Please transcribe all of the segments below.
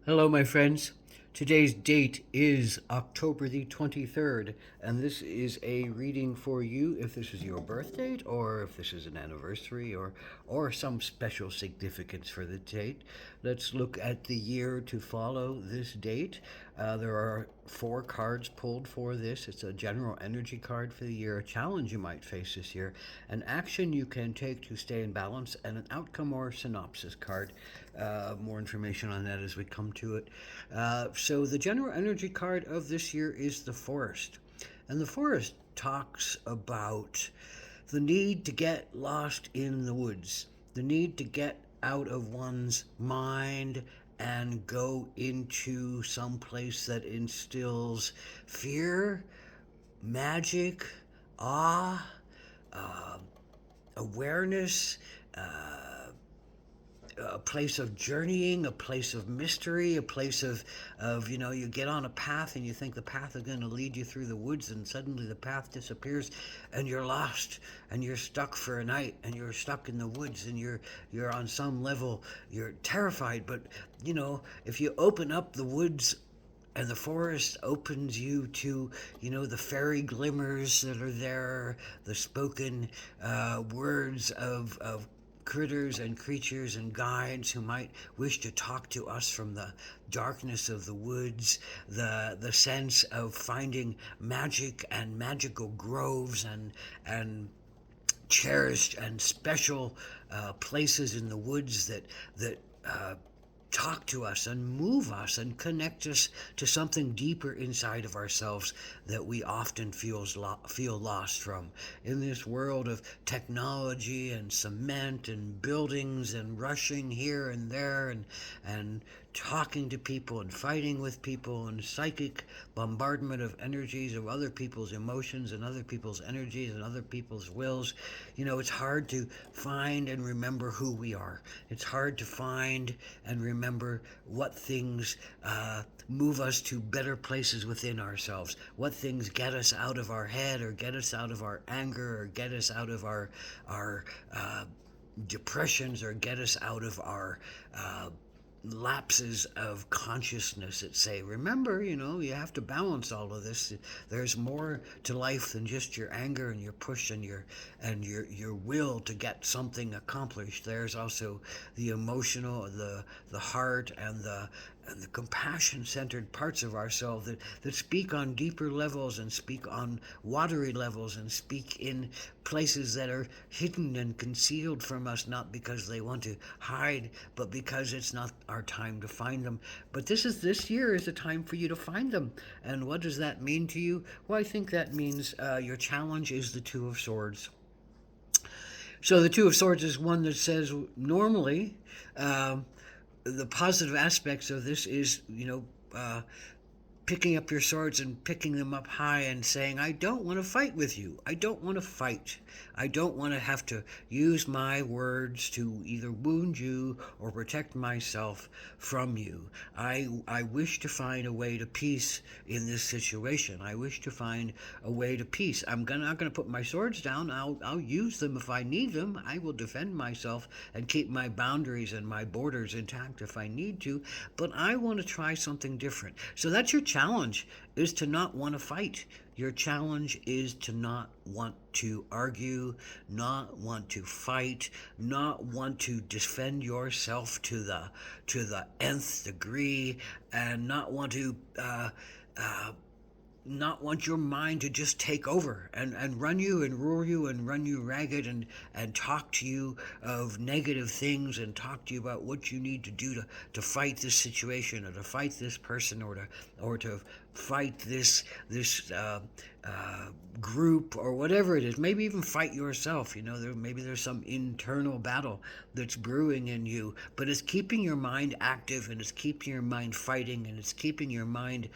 Hello, my friends. Today's date is October the 23rd, and this is a reading for you if this is your birth date or if this is an anniversary or some special significance for the date. Let's look at the year to follow this date. There are four cards pulled for this. It's a general energy card for the year, a challenge you might face this year, an action you can take to stay in balance, and an outcome or synopsis card. More information on that as we come to it. So, the general energy card of this year is the forest. And the forest talks about the need to get lost in the woods, the need to get out of one's mind and go into some place that instills fear, magic, awe, uh, awareness, a place of journeying, a place of mystery, a place of you get on a path and you think the path is going to lead you through the woods, and suddenly the path disappears and you're lost and you're stuck for a night and you're stuck in the woods, and you're on some level you're terrified. But if you open up the woods and the forest opens you to the fairy glimmers that are there, the spoken words of critters and creatures and guides who might wish to talk to us from the darkness of the woods, the sense of finding magic and magical groves and cherished and special places in the woods that talk to us and move us and connect us to something deeper inside of ourselves that we often feel lost from. In this world of technology and cement and buildings and rushing here and there and talking to people and fighting with people and psychic bombardment of energies of other people's emotions and other people's energies and other people's wills, it's hard to find and remember who we are. It's hard to find and remember what things move us to better places within ourselves, what things get us out of our head or get us out of our anger or get us out of our depressions or get us out of our lapses of consciousness that say, remember, you have to balance all of this. There's more to life than just your anger and your push and your will to get something accomplished. There's also the emotional, the heart, and the compassion-centered parts of ourselves that speak on deeper levels and speak on watery levels and speak in places that are hidden and concealed from us, not because they want to hide, but because it's not our time to find them. But this year is a time for you to find them. And what does that mean to you? Well, I think that means your challenge is the Two of Swords. So the Two of Swords is one that says normally the positive aspects of this is, picking up your swords and picking them up high and saying, I don't want to fight with you. I don't want to fight. I don't want to have to use my words to either wound you or protect myself from you. I wish to find a way to peace in this situation. I wish to find a way to peace. I'm not going to put my swords down. I'll use them if I need them. I will defend myself and keep my boundaries and my borders intact if I need to. But I want to try something different. So that's your challenge, is to not want to fight. Your challenge is to not want to argue, not want to fight, not want to defend yourself to the nth degree, and not want to not want your mind to just take over and run you and rule you and run you ragged and talk to you of negative things and talk to you about what you need to do to fight this situation or to fight this person or to fight this group or whatever it is. Maybe even fight yourself. Maybe there's some internal battle that's brewing in you, but it's keeping your mind active and it's keeping your mind fighting and it's keeping your mind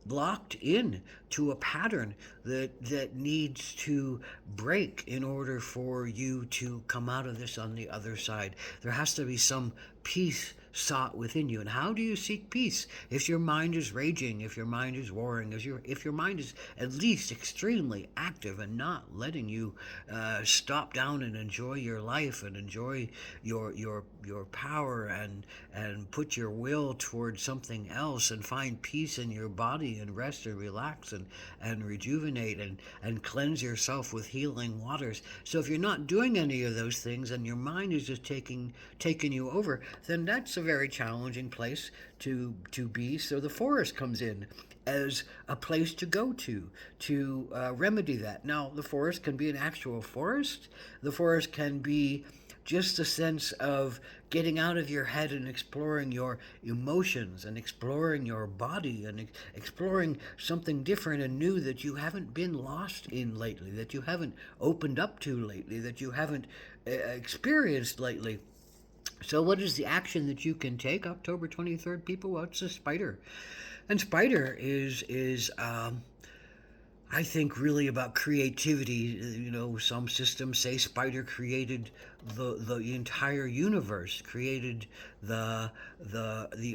locked in to a pattern that needs to break in order for you to come out of this on the other side. There has to be some peace sought within you. And how do you seek peace? If your mind is raging, if your mind is warring, if your mind is at least extremely active and not letting you stop down and enjoy your life and enjoy your power and put your will towards something else and find peace in your body and rest and relax and rejuvenate and cleanse yourself with healing waters. So if you're not doing any of those things and your mind is just taking you over, then that's a very challenging place to be. So the forest comes in as a place to go to remedy that. Now, the forest can be an actual forest. The forest can be just a sense of getting out of your head and exploring your emotions and exploring your body and exploring something different and new that you haven't been lost in lately, that you haven't opened up to lately, that you haven't experienced lately. So, what is the action that you can take October 23rd, people? Well, it's a spider. And spider is I think really about creativity. You know, some systems say Spider created the entire universe, created the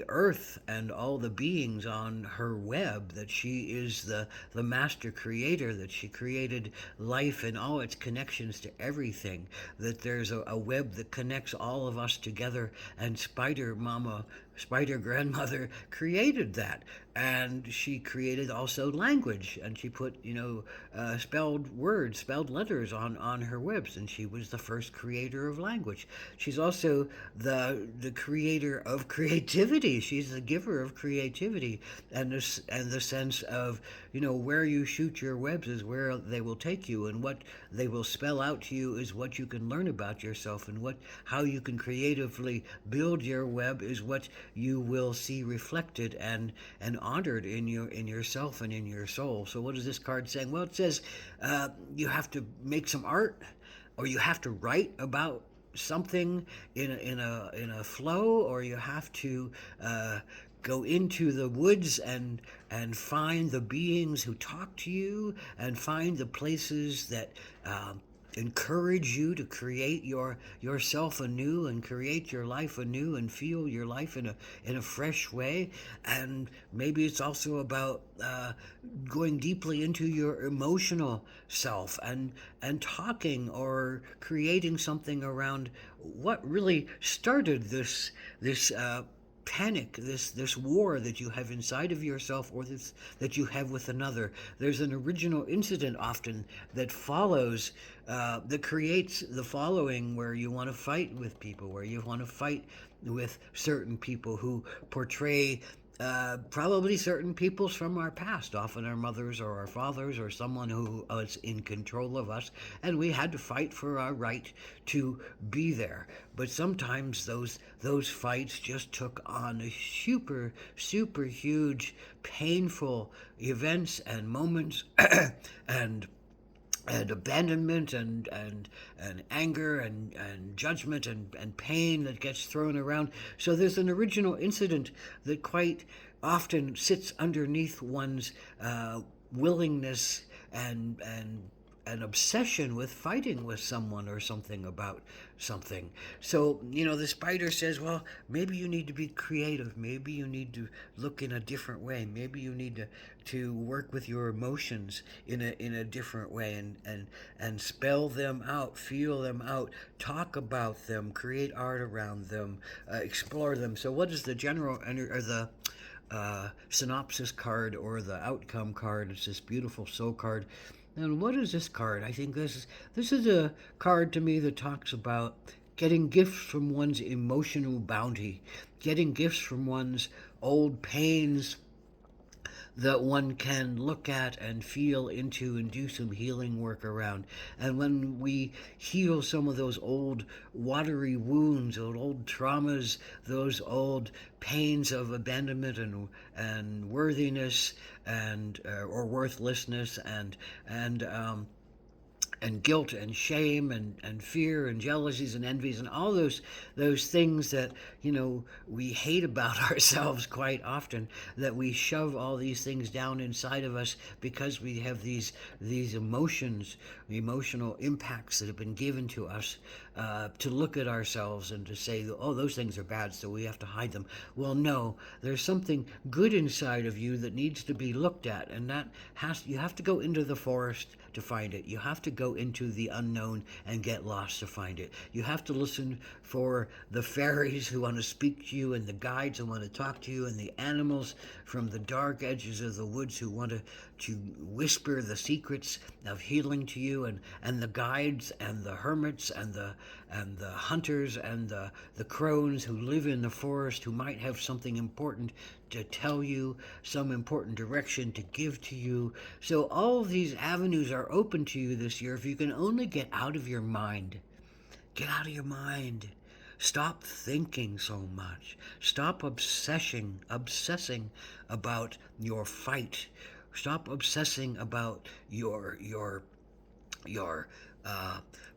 earth and all the beings on her web. That she is the master creator. That she created life and all its connections to everything. That there's a web that connects all of us together. And Spider grandmother created that, and she created also language, and she put spelled words, spelled letters on her webs, and she was the first creator of language. She's also the creator of creativity. She's the giver of creativity, and the sense of where you shoot your webs is where they will take you, and what they will spell out to you is what you can learn about yourself, and how you can creatively build your web is what you will see reflected and honored in yourself and in your soul. So what is this card saying? Well, it says you have to make some art, or you have to write about something in a flow, or you have to go into the woods and find the beings who talk to you, and find the places that encourage you to create yourself anew and create your life anew and feel your life in a fresh way. And maybe it's also about going deeply into your emotional self and talking or creating something around what really started this panic, this war that you have inside of yourself, or this that you have with another. There's an original incident often that follows, that creates the following, where you want to fight with people, where you want to fight with certain people who portray probably certain peoples from our past, often our mothers or our fathers or someone who was in control of us, and we had to fight for our right to be there. But sometimes those fights just took on super huge, painful events and moments, and abandonment and anger and judgment and pain that gets thrown around. So there's an original incident that quite often sits underneath one's willingness and an obsession with fighting with someone or something about something. So, the spider says, well, maybe you need to be creative. Maybe you need to look in a different way. Maybe you need to work with your emotions in a different way and spell them out, feel them out, talk about them, create art around them, explore them. So what is the general or the synopsis card or the outcome card? It's this beautiful soul card. And what is this card? I think this is a card to me that talks about getting gifts from one's emotional bounty, getting gifts from one's old pains that one can look at and feel into and do some healing work around. And when we heal some of those old watery wounds, those old traumas, those old pains of abandonment and worthiness and or worthlessness and and guilt and shame and fear and jealousies and envies and all those things that we hate about ourselves quite often, that we shove all these things down inside of us because we have these emotional impacts that have been given to us, to look at ourselves and to say, oh, those things are bad, so we have to hide them. Well, no, there's something good inside of you that needs to be looked at, and you have to go into the forest to find it. You have to go into the unknown and get lost to find it. You have to listen for the fairies who want to speak to you, and the guides who want to talk to you, and the animals from the dark edges of the woods who want to whisper the secrets of healing to you, and the guides and the hermits and the hunters and the crones who live in the forest, who might have something important to tell you, some important direction to give to you. So all of these avenues are open to you this year if you can only get out of your mind. Get out of your mind. Stop thinking so much. Stop obsessing about your fight. Stop obsessing about your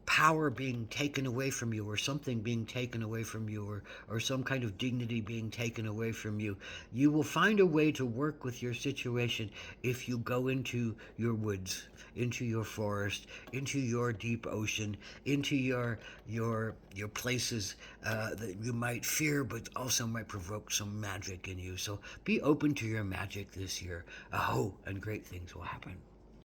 power being taken away from you, or something being taken away from you, or some kind of dignity being taken away from you. You will find a way to work with your situation if you go into your woods, into your forest, into your deep ocean, into your places that you might fear but also might provoke some magic in you. So be open to your magic this year. And great things will happen.